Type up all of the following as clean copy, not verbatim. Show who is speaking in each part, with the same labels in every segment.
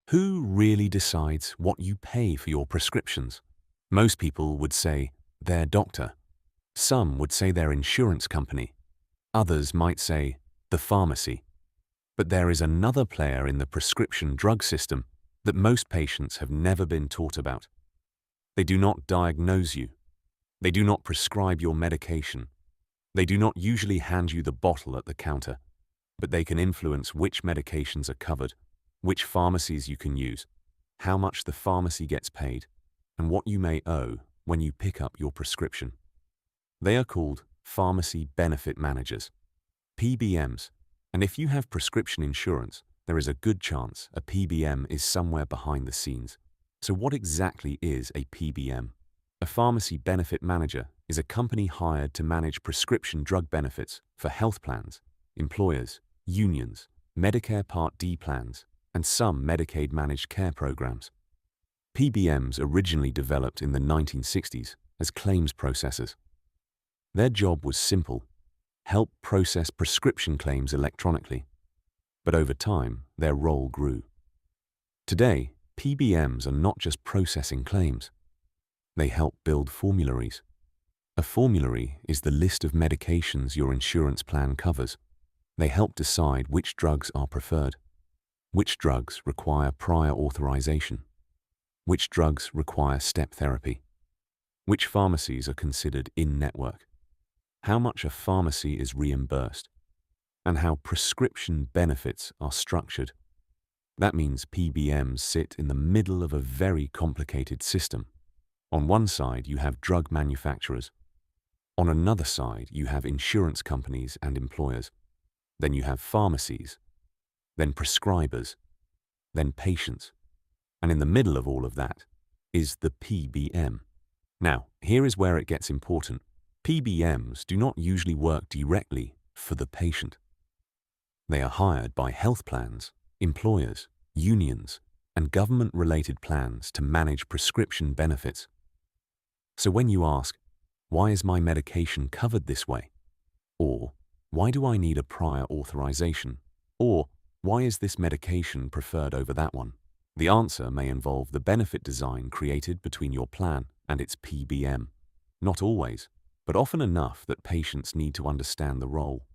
Speaker 1: Who really decides what you pay for your prescriptions? Most people would say their doctor. Some would say their insurance company. Others might say the pharmacy. But there is another player in the prescription drug system that most patients have never been taught about. They do not diagnose you. They do not prescribe your medication. They do not usually hand you the bottle at the counter, but they can influence which medications are covered, which pharmacies you can use, how much the pharmacy gets paid, and what you may owe when you pick up your prescription. They are called pharmacy benefit managers, PBMs, and if you have prescription insurance, there is a good chance a PBM is somewhere behind the scenes. So what exactly is a PBM? A pharmacy benefit manager is a company hired to manage prescription drug benefits for health plans, employers, unions, Medicare Part D plans, and some Medicaid managed care programs. PBMs originally developed in the 1960s as claims processors. Their job was simple: help process prescription claims electronically. But over time, their role grew. Today, PBMs are not just processing claims. They help build formularies. A formulary is the list of medications your insurance plan covers. They help decide which drugs are preferred, which drugs require prior authorization, which drugs require step therapy, which pharmacies are considered in-network, how much a pharmacy is reimbursed, and how prescription benefits are structured. That means PBMs sit in the middle of a very complicated system. On one side, you have drug manufacturers. On another side, you have insurance companies and employers. Then you have pharmacies, then prescribers, then patients. And in the middle of all of that is the PBM. Now, here is where it gets important. PBMs do not usually work directly for the patient. They are hired by health plans, employers, unions, and government-related plans to manage prescription benefits. So when you ask, why is my medication covered this way? Or, why do I need a prior authorization? Or, why is this medication preferred over that one? The answer may involve the benefit design created between your plan and its PBM. Not always, but often enough that patients need to understand the role.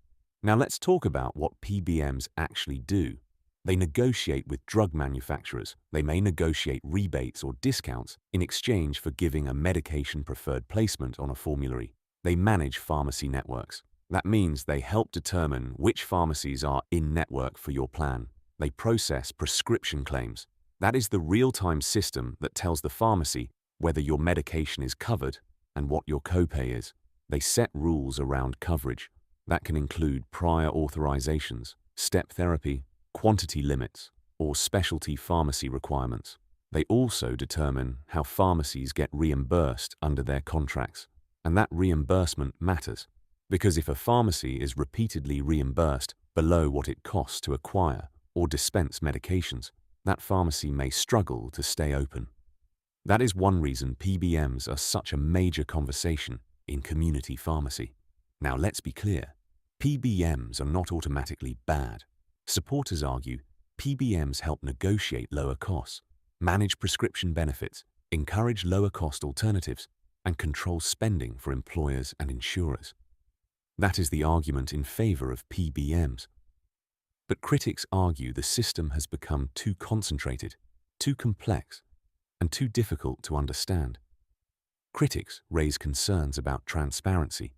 Speaker 1: Now let's talk about what PBMs actually do. They negotiate with drug manufacturers. They may negotiate rebates or discounts in exchange for giving a medication-preferred placement on a formulary. They manage pharmacy networks. That means they help determine which pharmacies are in-network for your plan. They process prescription claims. That is the real-time system that tells the pharmacy whether your medication is covered and what your copay is. They set rules around coverage. That can include prior authorizations, step therapy, quantity limits, or specialty pharmacy requirements. They also determine how pharmacies get reimbursed under their contracts. And that reimbursement matters, because if a pharmacy is repeatedly reimbursed below what it costs to acquire or dispense medications, that pharmacy may struggle to stay open. That is one reason PBMs are such a major conversation in community pharmacy. Now let's be clear, PBMs are not automatically bad. Supporters argue PBMs help negotiate lower costs, manage prescription benefits, encourage lower-cost alternatives, and control spending for employers and insurers. That is the argument in favor of PBMs. But critics argue the system has become too concentrated, too complex, and too difficult to understand. Critics raise concerns about transparency,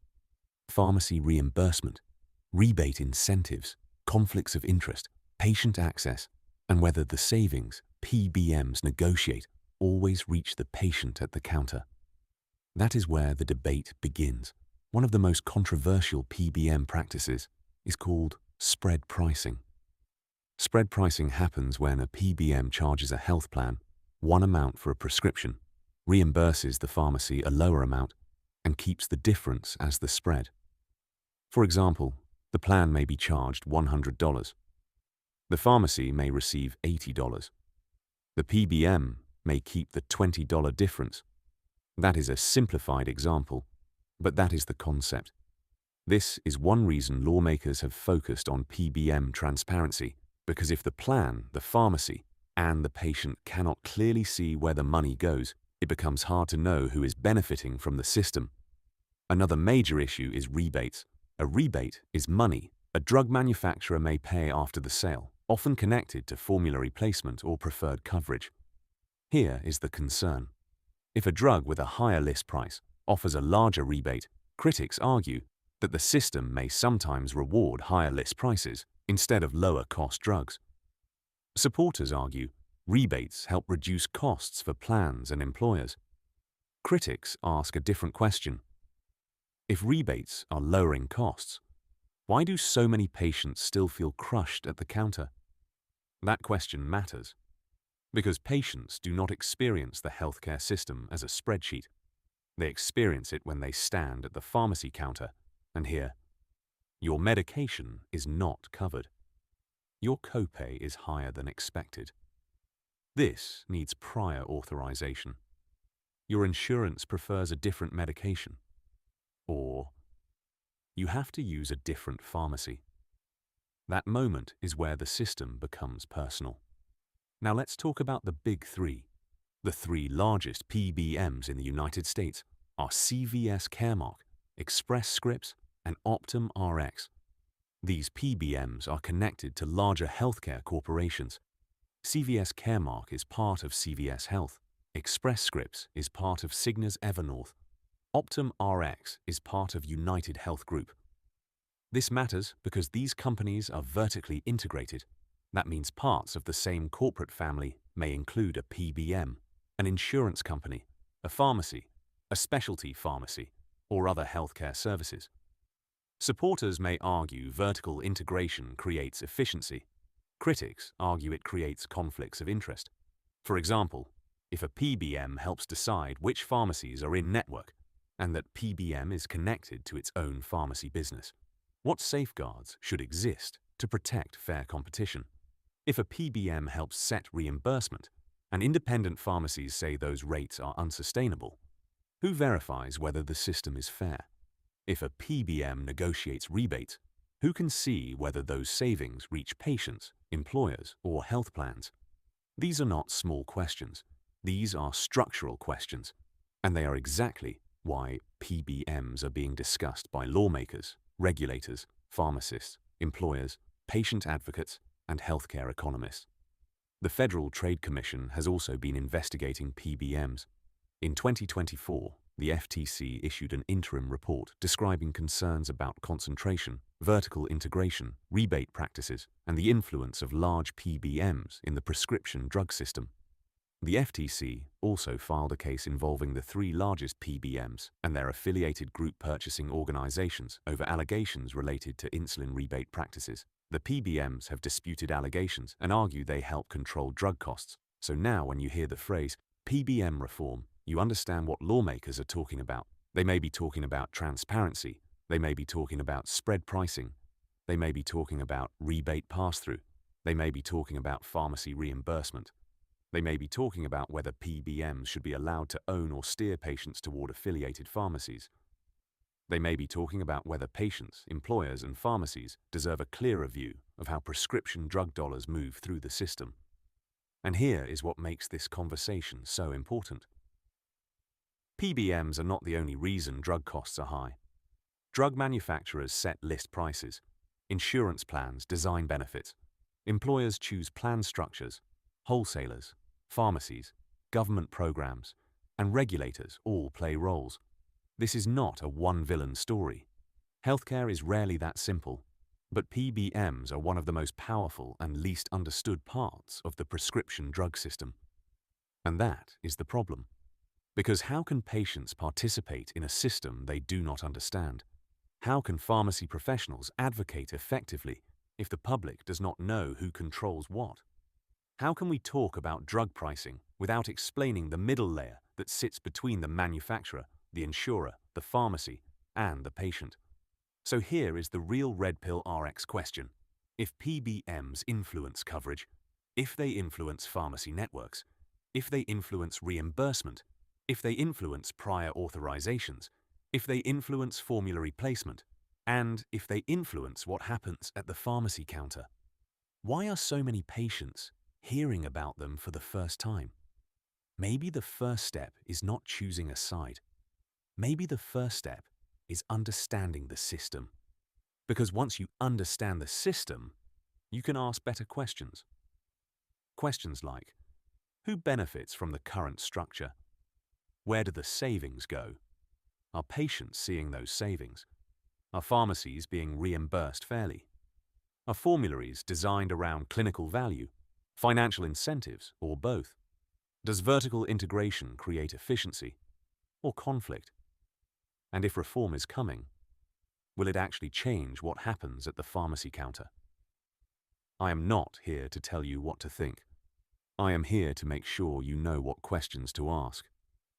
Speaker 1: pharmacy reimbursement, rebate incentives, conflicts of interest, patient access, and whether the savings PBMs negotiate always reach the patient at the counter. That is where the debate begins. One of the most controversial PBM practices is called spread pricing. Spread pricing happens when a PBM charges a health plan one amount for a prescription, reimburses the pharmacy a lower amount, and keeps the difference as the spread. For example, the plan may be charged $100. The pharmacy may receive $80. The PBM may keep the $20 difference. That is a simplified example, but that is the concept. This is one reason lawmakers have focused on PBM transparency, because if the plan, the pharmacy, and the patient cannot clearly see where the money goes, it becomes hard to know who is benefiting from the system. Another major issue is rebates. A rebate is money a drug manufacturer may pay after the sale, often connected to formulary placement or preferred coverage. Here is the concern. If a drug with a higher list price offers a larger rebate, critics argue that the system may sometimes reward higher list prices instead of lower-cost drugs. Supporters argue rebates help reduce costs for plans and employers. Critics ask a different question. If rebates are lowering costs, why do so many patients still feel crushed at the counter? That question matters, because patients do not experience the healthcare system as a spreadsheet. They experience it when they stand at the pharmacy counter and hear, "Your medication is not covered. Your copay is higher than expected. This needs prior authorization. Your insurance prefers a different medication." Or, "You have to use a different pharmacy." That moment is where the system becomes personal. Now let's talk about the big three. The three largest PBMs in the United States are CVS Caremark, Express Scripts, and Optum Rx. These PBMs are connected to larger healthcare corporations. CVS Caremark is part of CVS Health. Express Scripts is part of Cigna's Evernorth. Optum Rx is part of United Health Group. This matters because these companies are vertically integrated. That means parts of the same corporate family may include a PBM, an insurance company, a pharmacy, a specialty pharmacy, or other healthcare services. Supporters may argue vertical integration creates efficiency. Critics argue it creates conflicts of interest. For example, if a PBM helps decide which pharmacies are in network, and that PBM is connected to its own pharmacy business, what safeguards should exist to protect fair competition? If a PBM helps set reimbursement, and independent pharmacies say those rates are unsustainable, who verifies whether the system is fair? If a PBM negotiates rebates, who can see whether those savings reach patients, employers, or health plans? These are not small questions. These are structural questions, and they are exactly why PBMs are being discussed by lawmakers, regulators, pharmacists, employers, patient advocates, and healthcare economists. The Federal Trade Commission has also been investigating PBMs. In 2024, the FTC issued an interim report describing concerns about concentration, vertical integration, rebate practices, and the influence of large PBMs in the prescription drug system. The FTC also filed a case involving the three largest PBMs and their affiliated group purchasing organizations over allegations related to insulin rebate practices. The PBMs have disputed allegations and argue they help control drug costs. So now when you hear the phrase PBM reform, you understand what lawmakers are talking about. They may be talking about transparency. They may be talking about spread pricing. They may be talking about rebate pass-through. They may be talking about pharmacy reimbursement. They may be talking about whether PBMs should be allowed to own or steer patients toward affiliated pharmacies. They may be talking about whether patients, employers, and pharmacies deserve a clearer view of how prescription drug dollars move through the system. And here is what makes this conversation so important. PBMs are not the only reason drug costs are high. Drug manufacturers set list prices. Insurance plans design benefits. Employers choose plan structures. Wholesalers, pharmacies, government programs, and regulators all play roles. This is not a one-villain story. Healthcare is rarely that simple, but PBMs are one of the most powerful and least understood parts of the prescription drug system. And that is the problem. Because how can patients participate in a system they do not understand? How can pharmacy professionals advocate effectively if the public does not know who controls what? How can we talk about drug pricing without explaining the middle layer that sits between the manufacturer, the insurer, the pharmacy, and the patient? So here is the real Red Pill RX question. If PBMs influence coverage, if they influence pharmacy networks, if they influence reimbursement, if they influence prior authorizations, if they influence formulary placement, and if they influence what happens at the pharmacy counter, why are so many patients hearing about them for the first time. Maybe the first step is not choosing a side. Maybe the first step is understanding the system. Because once you understand the system, you can ask better questions. Questions like, who benefits from the current structure? Where do the savings go? Are patients seeing those savings? Are pharmacies being reimbursed fairly? Are formularies designed around clinical value, financial incentives, or both? Does vertical integration create efficiency or conflict? And if reform is coming, will it actually change what happens at the pharmacy counter? I am not here to tell you what to think. I am here to make sure you know what questions to ask.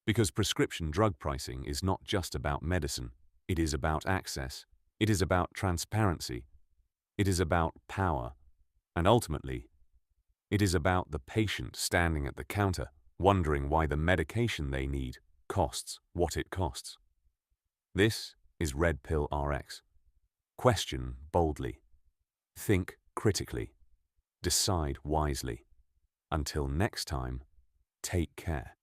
Speaker 1: Because prescription drug pricing is not just about medicine. It is about access. It is about transparency. It is about power. And ultimately, it is about the patient standing at the counter, wondering why the medication they need costs what it costs. This is Red Pill RX. Question boldly. Think critically. Decide wisely. Until next time, take care.